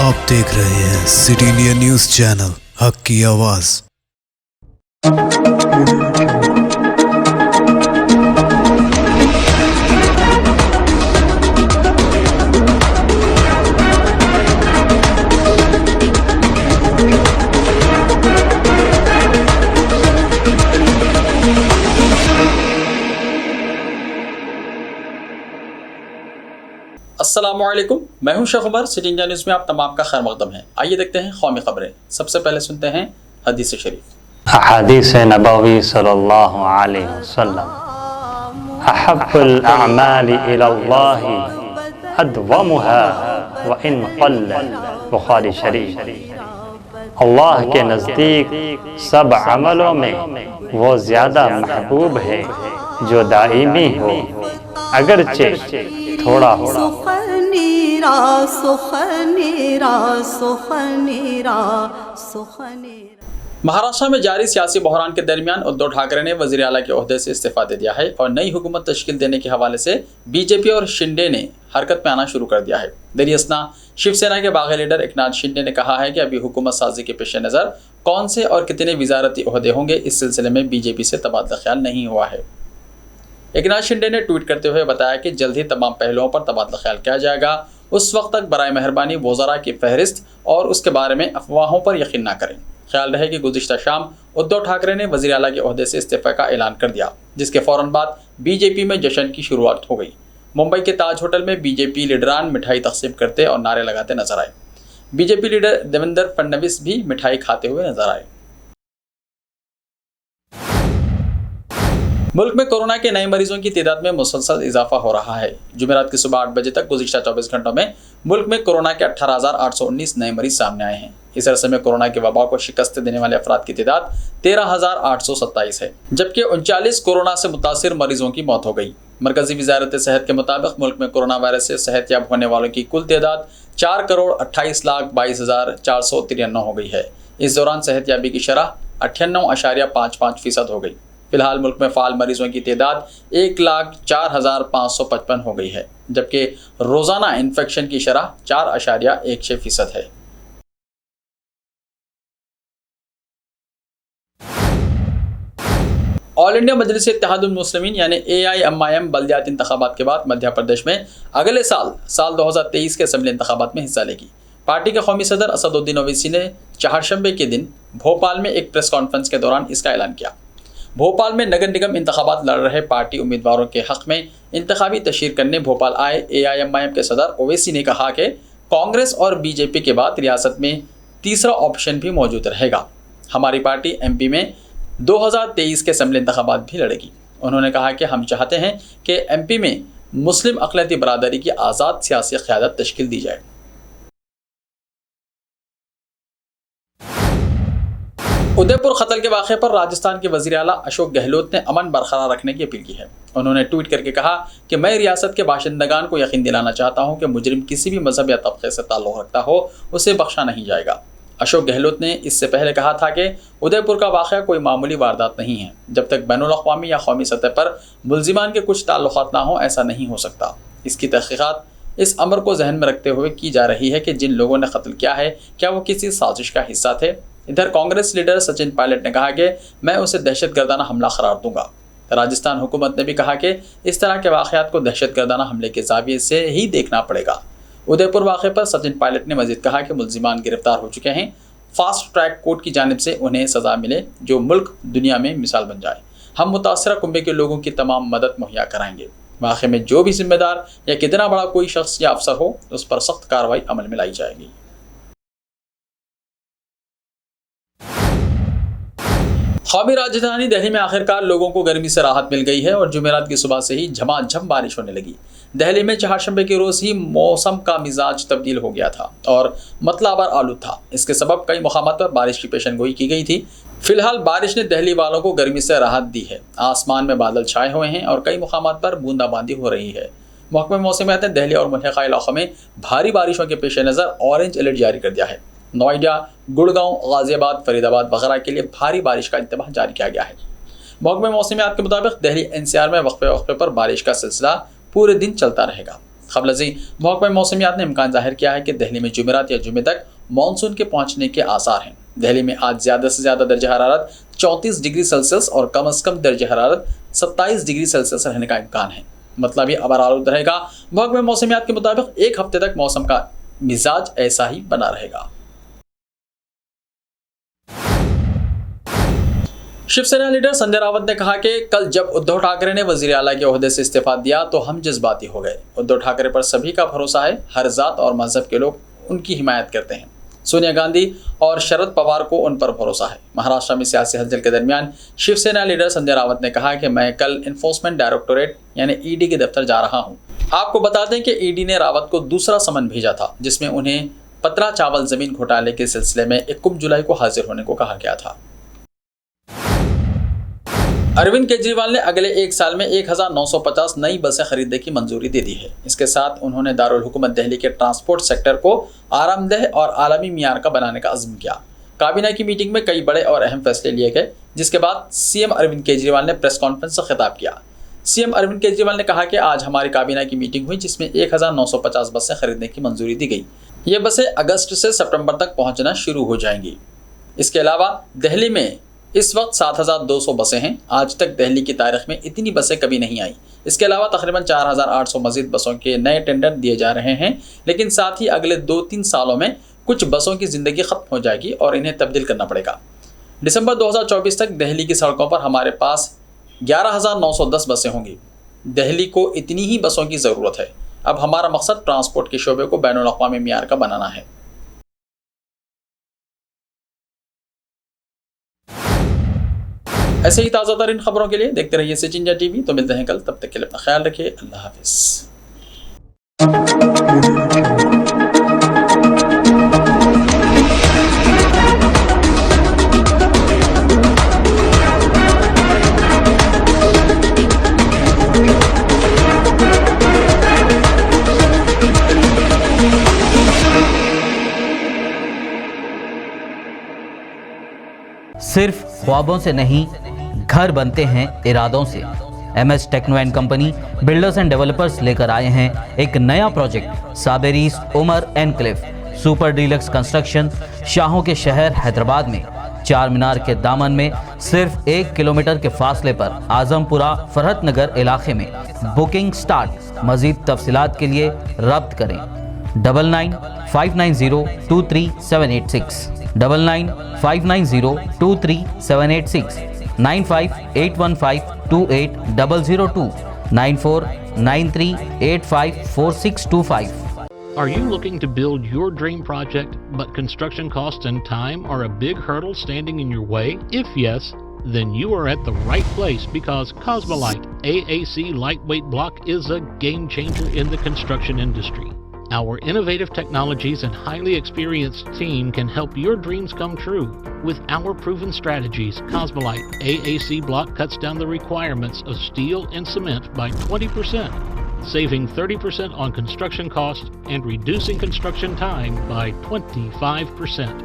आप देख रहे हैं सिटी इंडिया न्यूज़ चैनल, हक की आवाज़। अस्सलामुअलैकुम, मैं हूं Sheikh Umar. City India news में आप तमाम का खैर मकदम है। आइए देखते हैं कौमी खबरें। सबसे पहले सुनते हैं हदीस शरीफ। हदीस नबवी सल्लल्लाहु अलैहि वसल्लम, अहब्बुल अअमालि इलल्लाहि अदवमुहा व इन क़ल्ल, बुखारी शरीफ। अल्लाह के नज़दीक सब अमलों में वो ज़्यादा महबूब है जो दाइमी हो, अगरचे थोड़ा हो। महाराष्ट्र में जारी सियासी बहरान के दरमियान उद्धव ठाकरे ने वज़ीर आला के ओहदे से इस्तीफा दे दिया है और नई हुकूमत तश्कील देने के हवाले से बीजेपी और शिंदे ने हरकत में आना शुरू कर दिया है। दरियासना शिवसेना के बागी लीडर एकनाथ शिंदे ने कहा है कि अभी हुकूमत साजी के पेश नज़र कौन से और कितने वजारती ओहदे होंगे, इस सिलसिले में बीजेपी से तबादला ख्याल नहीं हुआ है। एकनाथ शिंदे ने ट्वीट करते हुए बताया कि जल्द ही तमाम पहलुओं पर तबादला ख्याल किया जाएगा। उस वक्त तक बराए मेहरबानी वज़रा की फहरिस्त और उसके बारे में अफवाहों पर यकीन न करें। ख्याल रहे कि गुज़िश्ता शाम उद्धव ठाकरे ने वज़ीर आला के ओहदे से इस्तीफ़ा का ऐलान कर दिया, जिसके फ़ौरन बाद बीजेपी में जश्न की शुरुआत हो गई। मुंबई के ताज होटल में बीजेपी लीडरान मिठाई तकसीम करते और नारे लगाते नजर आए। बीजेपी लीडर देवेंद्र फडणवीस भी मिठाई खाते हुए नजर आए। मुल्क में कोरोना के नए मरीजों की तादाद में मुसलसल इजाफा हो रहा है। जुमेरात की सुबह 8 बजे तक गुज़िश्ता 24 घंटों में मुल्क में कोरोना के 18,819 नए मरीज सामने आए हैं। इस अरसे में कोरोना के वबा को शिकस्त देने वाले अफराद की तादाद 13,827 है, जबकि 39 कोरोना से मुतासिर मरीजों की मौत हो गई। मरकजी वजारत सेहत के मुताबिक मुल्क में कोरोना वायरस से सेहतयाब होने वालों की कुल तादाद 4,28,22,493 हो गई है। इस दौरान सेहतयाबी की शरह 98.55% हो गई। फिलहाल मुल्क में फ़ाल मरीजों की तादाद 1,04,555 हो गई है, जबकि रोज़ाना इन्फेक्शन की शरह 4.16% है। ऑल इंडिया मजलिस इत्तेहादुल मुस्लिमीन यानी AIMIM बल्दियाती इंतखाबात के बाद मध्य प्रदेश में अगले साल 2023 के असम्बली इंतखाबात में हिस्सा लेगी। पार्टी के कौमी सदर असदुद्दीन ओवैसी ने चारशंबे के दिन भोपाल में एक प्रेस कॉन्फ्रेंस के दौरान इसका ऐलान किया। भोपाल में नगर निगम इंतखाबात लड़ रहे पार्टी उम्मीदवारों के हक़ में इंतखाबी तशहीर करने भोपाल आए AIMIM के सदर ओवैसी ने कहा कि कांग्रेस और बीजेपी के बाद रियासत में तीसरा ऑप्शन भी मौजूद रहेगा। हमारी पार्टी MP में 2023 के असम्बली इंतखाबात भी लड़ेगी। उन्होंने कहा कि हम चाहते हैं कि MP में मुस्लिम अक़लियती बरादरी की आज़ाद सियासी क़यादत तश्कील दी जाए। उदयपुर कत्ल के वाक़े पर राजस्थान के वज़ीर आला अशोक गहलोत ने अमन बरकरार रखने की अपील की है। उन्होंने ट्वीट करके कहा कि मैं रियासत के बाशिंदगान को यकीन दिलाना चाहता हूं कि मुजरिम किसी भी मजहब या तबके से ताल्लुक़ रखता हो उसे बख्शा नहीं जाएगा। अशोक गहलोत ने इससे पहले कहा था कि उदयपुर का वाक़या कोई मामूली वारदात नहीं है। जब तक बैनुल-अक़वामी या कौमी सतह पर मुल्ज़िमान के कुछ ताल्लुक़ात ना हों, ऐसा नहीं हो सकता। इसकी तहक़ीक़ात इस अमर को जहन में रखते हुए की जा रही है कि जिन लोगों ने कत्ल किया है क्या वो किसी साजिश का हिस्सा थे। इधर कांग्रेस लीडर सचिन पायलट ने कहा कि मैं उसे दहशतगर्दाना हमला करार दूंगा। राजस्थान हुकूमत ने भी कहा कि इस तरह के वाक़यात को दहशतगर्दाना हमले के ज़ाविये से ही देखना पड़ेगा। उदयपुर वाक़े पर सचिन पायलट ने मज़ीद कहा कि मुल्ज़िमान गिरफ्तार हो चुके हैं। फास्ट ट्रैक कोर्ट की जानिब से उन्हें सज़ा मिले जो मुल्क दुनिया में मिसाल बन जाए। हम मुतासरा कुंबे के लोगों की तमाम मदद मुहैया कराएंगे। वाक़े में जो भी जिम्मेदार या कितना बड़ा कोई शख्स या अफसर हो उस पर सख्त कार्रवाई अमल में लाई जाएगी। कौमी राजधानी दिल्ली में आखिरकार लोगों को गर्मी से राहत मिल गई है और जुमेरात की सुबह से ही झमाझम बारिश होने लगी। दिल्ली में चारशंबे के रोज़ ही मौसम का मिजाज तब्दील हो गया था और मतलाबर आलूद था। इसके सबब कई मुकामात पर बारिश की पेशनगोई की गई थी। फिलहाल बारिश ने दिल्ली वालों को गर्मी से राहत दी है। आसमान में बादल छाए हुए हैं और कई मुकामात पर बूंदाबांदी हो रही है। महकमा मौसमियात ने दिल्ली और मुल्हिका इलाक़ों में भारी बारिशों के पेश नज़र ऑरेंज अलर्ट जारी कर दिया है। नोएडा, गुड़गांव, गाजियाबाद, फरीदाबाद वगैरह के लिए भारी बारिश का इंतबाह जारी किया गया है। महकमा मौसमियात के मुताबिक दिल्ली NCR में वक्फे वक्फे पर बारिश का सिलसिला पूरे दिन चलता रहेगा। क़ब्ल अज़ी महकमा मौसमियात ने इम्कान जाहिर किया है कि दिल्ली में जुमेरात या जुमे तक मानसून के पहुँचने के आसार हैं। दिल्ली में आज ज़्यादा से ज़्यादा दर्जा हरारत 34 डिग्री सेल्सियस और कम से कम दर्जा हरारत 27 डिग्री सेल्सियस रहने का इम्कान है। मतलब ये अबर आलूद रहेगा। महकमा मौसमियात के मुताबिक एक हफ्ते तक मौसम का मिजाज ऐसा ही बना रहेगा। शिवसेना लीडर संजय रावत ने कहा कि कल जब उद्धव ठाकरे ने वजीर आला के ओहदे से इस्तीफा दिया तो हम जज्बाती हो गए। उद्धव ठाकरे पर सभी का भरोसा है, हर जात और मजहब के लोग उनकी हिमायत करते हैं। सोनिया गांधी और शरद पवार को उन पर भरोसा है। महाराष्ट्र में सियासी हलचल के दरमियान शिवसेना लीडर संजय रावत ने कहा कि मैं कल इन्फोर्समेंट डायरेक्टोरेट यानी ईडी के दफ्तर जा रहा हूं। आपको बता दें कि ईडी ने रावत को दूसरा समन भेजा था, जिसमें उन्हें पतरा चावल जमीन घोटाले के सिलसिले में 21 जुलाई को हाजिर होने को कहा गया था। अरविंद केजरीवाल ने अगले एक साल में 1950 नई बसें खरीदने की मंजूरी दे दी है। इसके साथ उन्होंने दारुल हुकूमत दिल्ली के ट्रांसपोर्ट सेक्टर को आरामदेह और आलमी मियार का बनाने का अज़्म किया। काबीना की मीटिंग में कई बड़े और अहम फैसले लिए गए, जिसके बाद सीएम अरविंद केजरीवाल ने प्रेस कॉन्फ्रेंस से खिताब किया। सीएम अरविंद केजरीवाल ने कहा कि आज हमारी काबीना की मीटिंग हुई, जिसमें 1950 बसें खरीदने की मंजूरी दी गई। ये बसें अगस्त से सितंबर तक पहुँचना शुरू हो जाएंगी। इसके अलावा दिल्ली में इस वक्त 7200 बसें हैं। आज तक दिल्ली की तारीख में इतनी बसें कभी नहीं आई। इसके अलावा तकरीबन 4800 मजीद बसों के नए टेंडर दिए जा रहे हैं, लेकिन साथ ही अगले 2-3 सालों में कुछ बसों की ज़िंदगी ख़त्म हो जाएगी और इन्हें तब्दील करना पड़ेगा। दिसंबर 2024 तक दिल्ली की सड़कों पर हमारे पास 11910 बसें होंगी। दिल्ली को इतनी ही बसों की ज़रूरत है। अब हमारा मकसद ट्रांसपोर्ट के शोबे को बैनुल अक़वामी मियार का बनाना है। ऐसे ही ताज़ा तरीन खबरों के लिए देखते रहिए सचिन टीवी। तो मिलते हैं कल, तब तक के लिए अपना ख्याल रखिए। अल्लाह हाफिज़। सिर्फ ख्वाबों से नहीं, घर बनते हैं इरादों से। MS techno and company builders and developers लेकर आए हैं एक नया प्रोजेक्ट, साबेरीज Umar enclave super deluxe construction. शाहों के शहर हैदराबाद में चार मीनार के दामन में सिर्फ 1 किलोमीटर के फासले पर आजमपुरा फरहत नगर इलाके में। Booking start. मजीद तफसीलात के लिए रब्त करें 9959023786 9959023786 9581528002 9493854625। Are you looking to build your dream project, but construction costs and time are a big hurdle standing in your way? If yes, then you are at the right place, because Cosmolite AAC lightweight block is a game changer in the construction industry. Our innovative technologies and highly experienced team can help your dreams come true. With our proven strategies, Cosmolite AAC block cuts down the requirements of steel and cement by 20%, saving 30% on construction costs and reducing construction time by 25%.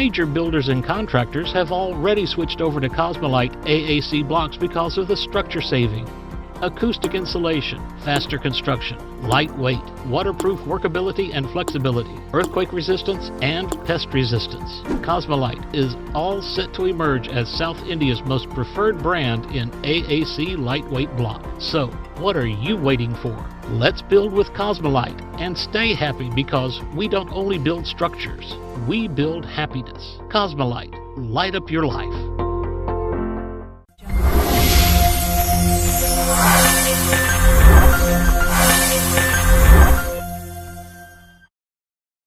Major builders and contractors have already switched over to Cosmolite AAC blocks because of the structure saving. Acoustic insulation, faster construction, lightweight, waterproof workability and flexibility, earthquake resistance, and pest resistance. Cosmolite is all set to emerge as South India's most preferred brand in AAC lightweight block. So, what are you waiting for? Let's build with Cosmolite and stay happy, because we don't only build structures, we build happiness. Cosmolite, light up your life.